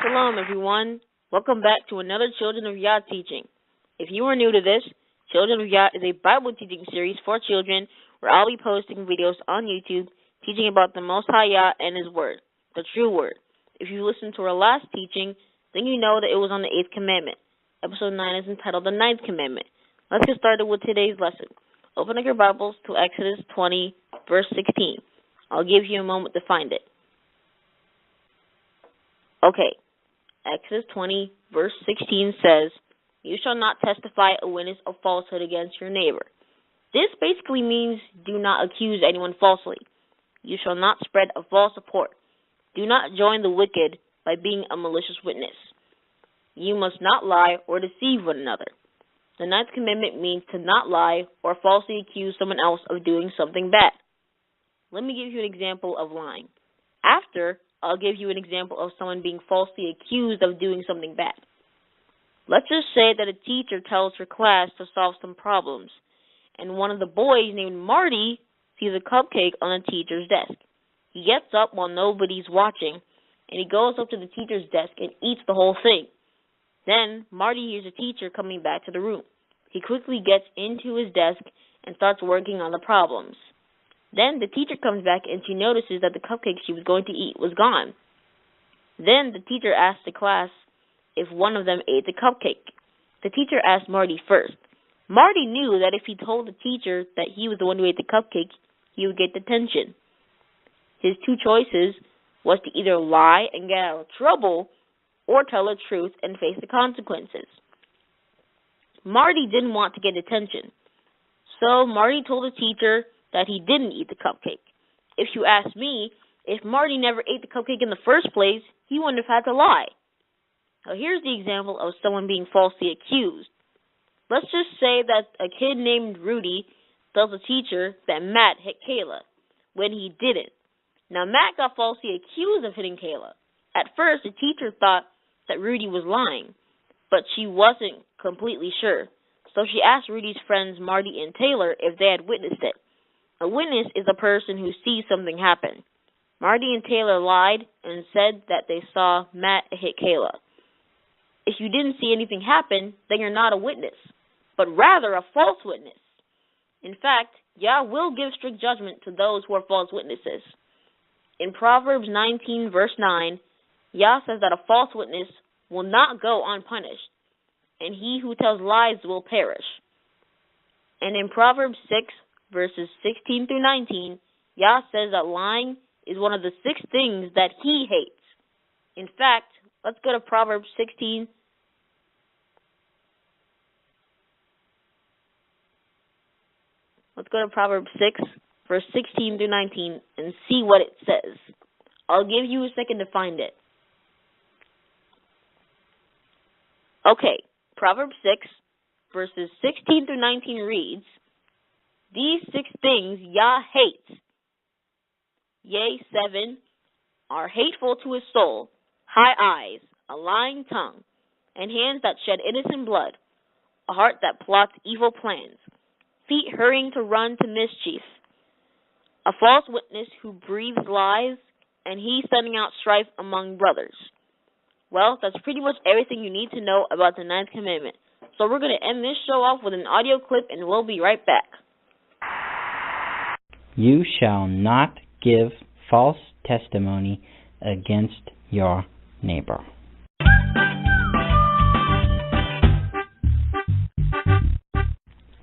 Shalom, everyone. Welcome back to another Children of Yah teaching. If you are new to this, Children of Yah is a Bible teaching series for children where I'll be posting videos on YouTube teaching about the Most High Yah and His Word, the true Word. If you listened to our last teaching, then you know that it was on the 8th Commandment. Episode 9 is entitled the 9th Commandment. Let's get started with today's lesson. Open up your Bibles to Exodus 20, verse 16. I'll give you a moment to find it. Okay, Exodus 20, verse 16 says, "You shall not testify a witness of falsehood against your neighbor." This basically means do not accuse anyone falsely. You shall not spread a false report. Do not join the wicked by being a malicious witness. You must not lie or deceive one another. The 9th Commandment means to not lie or falsely accuse someone else of doing something bad. Let me give you an example of lying. After, I'll give you an example of someone being falsely accused of doing something bad. Let's just say that a teacher tells her class to solve some problems, and one of the boys named Marty sees a cupcake on the teacher's desk. He gets up while nobody's watching, and he goes up to the teacher's desk and eats the whole thing. Then, Marty hears the teacher coming back to the room. He quickly gets into his desk and starts working on the problems. Then the teacher comes back and she notices that the cupcake she was going to eat was gone. Then the teacher asks the class if one of them ate the cupcake. The teacher asked Marty first. Marty knew that if he told the teacher that he was the one who ate the cupcake, he would get detention. His two choices was to either lie and get out of trouble or tell the truth and face the consequences. Marty didn't want to get detention, so Marty told the teacher that he didn't eat the cupcake. If you ask me, if Marty never ate the cupcake in the first place, he wouldn't have had to lie. Now here's the example of someone being falsely accused. Let's just say that a kid named Rudy tells the teacher that Matt hit Kayla, when he didn't. Now Matt got falsely accused of hitting Kayla. At first, the teacher thought that Rudy was lying, but she wasn't completely sure. So she asked Rudy's friends Marty and Taylor if they had witnessed it. A witness is a person who sees something happen. Marty and Taylor lied and said that they saw Matt hit Kayla. If you didn't see anything happen, then you're not a witness, but rather a false witness. In fact, Yah will give strict judgment to those who are false witnesses. In Proverbs 19, verse 9, Yah says that a false witness will not go unpunished, and he who tells lies will perish. And in Proverbs 6, verses 16 through 19, Yah says that lying is one of the 6 things that he hates. In fact, let's go to Proverbs 16. Let's go to Proverbs 6, verse 16 through 19, and see what it says. I'll give you a second to find it. Okay, Proverbs 6, verses 16 through 19 reads, "These 6 things Yah hates, yea, 7, are hateful to his soul: high eyes, a lying tongue, and hands that shed innocent blood, a heart that plots evil plans, feet hurrying to run to mischief, a false witness who breathes lies, and he sending out strife among brothers." Well, that's pretty much everything you need to know about the 9th Commandment. So we're going to end this show off with an audio clip, and we'll be right back. You shall not give false testimony against your neighbor.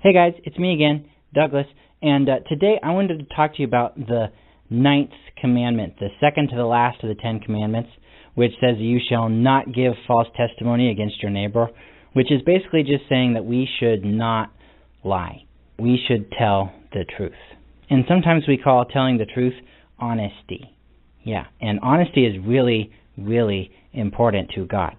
Hey guys, it's me again, Douglas, and today I wanted to talk to you about the 9th Commandment, the second to the last of the 10 Commandments, which says you shall not give false testimony against your neighbor, which is basically just saying that we should not lie. We should tell the truth. And sometimes we call telling the truth honesty. Yeah, and honesty is really, really important to God.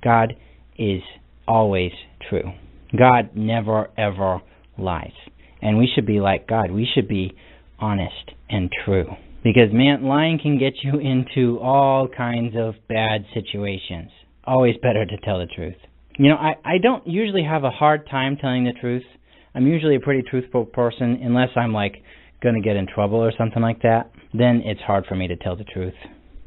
God is always true. God never, ever lies. And we should be like God. We should be honest and true. Because, man, lying can get you into all kinds of bad situations. Always better to tell the truth. You know, I don't usually have a hard time telling the truth. I'm usually a pretty truthful person, unless I'm, like, going to get in trouble or something like that. Then it's hard for me to tell the truth.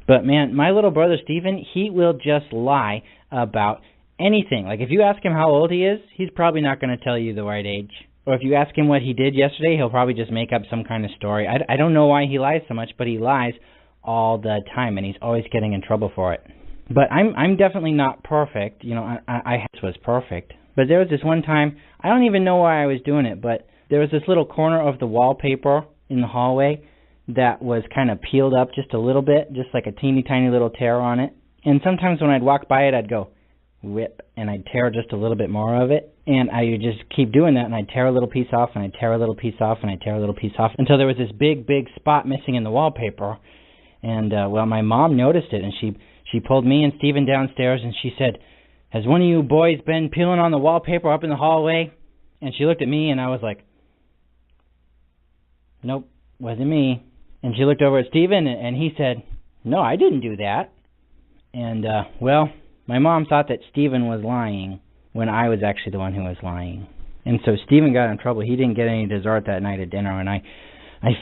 But man, my little brother Stephen, he will just lie about anything. Like if you ask him how old he is, he's probably not going to tell you the right age. Or if you ask him what he did yesterday, he'll probably just make up some kind of story. I don't know why he lies so much, but he lies all the time, and he's always getting in trouble for it. But I'm definitely not perfect. You know, I was perfect. But there was this one time, I don't even know why I was doing it, but there was this little corner of the wallpaper in the hallway that was kind of peeled up just a little bit, just like a teeny tiny little tear on it. And sometimes when I'd walk by it, I'd go, whip, and I'd tear just a little bit more of it. And I would just keep doing that, and I'd tear a little piece off, and I'd tear a little piece off, and I'd tear a little piece off, until there was this big, big spot missing in the wallpaper. And, well, my mom noticed it, and she pulled me and Stephen downstairs, and she said, "Has one of you boys been peeling on the wallpaper up in the hallway?" And she looked at me, and I was like, "Nope, wasn't me." And she looked over at Stephen, and he said, "No, I didn't do that." And, well, my mom thought that Stephen was lying when I was actually the one who was lying. And so Stephen got in trouble. He didn't get any dessert that night at dinner, and I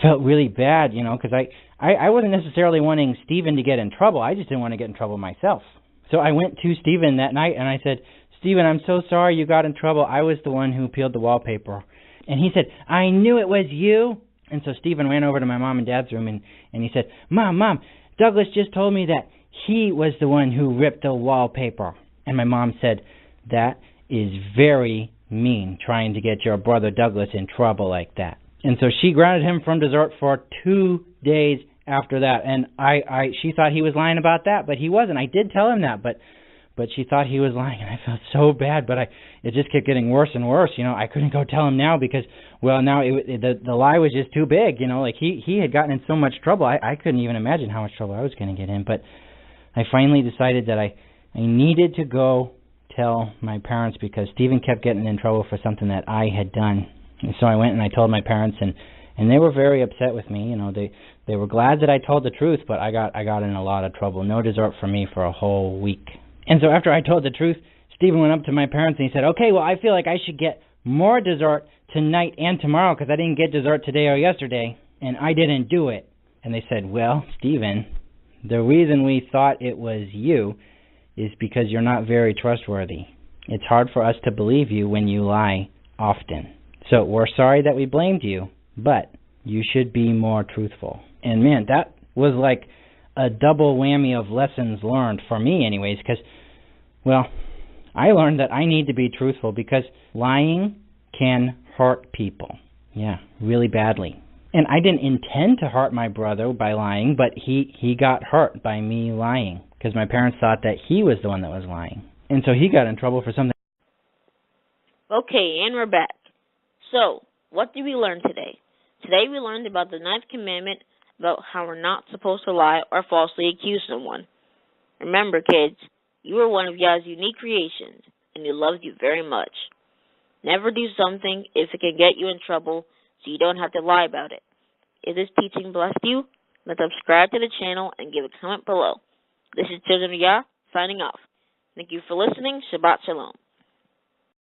felt really bad, you know, because I wasn't necessarily wanting Stephen to get in trouble. I just didn't want to get in trouble myself. So I went to Stephen that night, and I said, "Stephen, I'm so sorry you got in trouble. I was the one who peeled the wallpaper." And he said, "I knew it was you." And so Stephen ran over to my mom and dad's room, and he said, Mom, Douglas just told me that he was the one who ripped the wallpaper." And my mom said, "That is very mean, trying to get your brother Douglas in trouble like that." And so she grounded him from dessert for 2 days after that. And she thought he was lying about that, but he wasn't. I did tell him that, but she thought he was lying, and I felt so bad. But it just kept getting worse and worse. You know, I couldn't go tell him now because, well, now the lie was just too big. You know, like he had gotten in so much trouble. I couldn't even imagine how much trouble I was going to get in. But I finally decided that I needed to go tell my parents because Stephen kept getting in trouble for something that I had done. And so I went and I told my parents, and they were very upset with me. You know, they were glad that I told the truth, but I got in a lot of trouble. No dessert for me for a whole week. And so after I told the truth, Stephen went up to my parents and he said, "Okay, well, I feel like I should get more dessert tonight and tomorrow because I didn't get dessert today or yesterday, and I didn't do it." And they said, "Well, Stephen, the reason we thought it was you is because you're not very trustworthy. It's hard for us to believe you when you lie often. So we're sorry that we blamed you, but you should be more truthful." And man, that was like a double whammy of lessons learned for me anyways, because, well, I learned that I need to be truthful because lying can hurt people. Yeah, really badly. And I didn't intend to hurt my brother by lying, but he got hurt by me lying because my parents thought that he was the one that was lying. And so he got in trouble for something. Okay, and we're back. So, what did we learn today? Today we learned about the 9th Commandment, about how we're not supposed to lie or falsely accuse someone. Remember, kids, you are one of Yah's unique creations, and He loves you very much. Never do something if it can get you in trouble, so you don't have to lie about it. If this teaching blessed you, then subscribe to the channel and give a comment below. This is Children of Yah, signing off. Thank you for listening. Shabbat Shalom.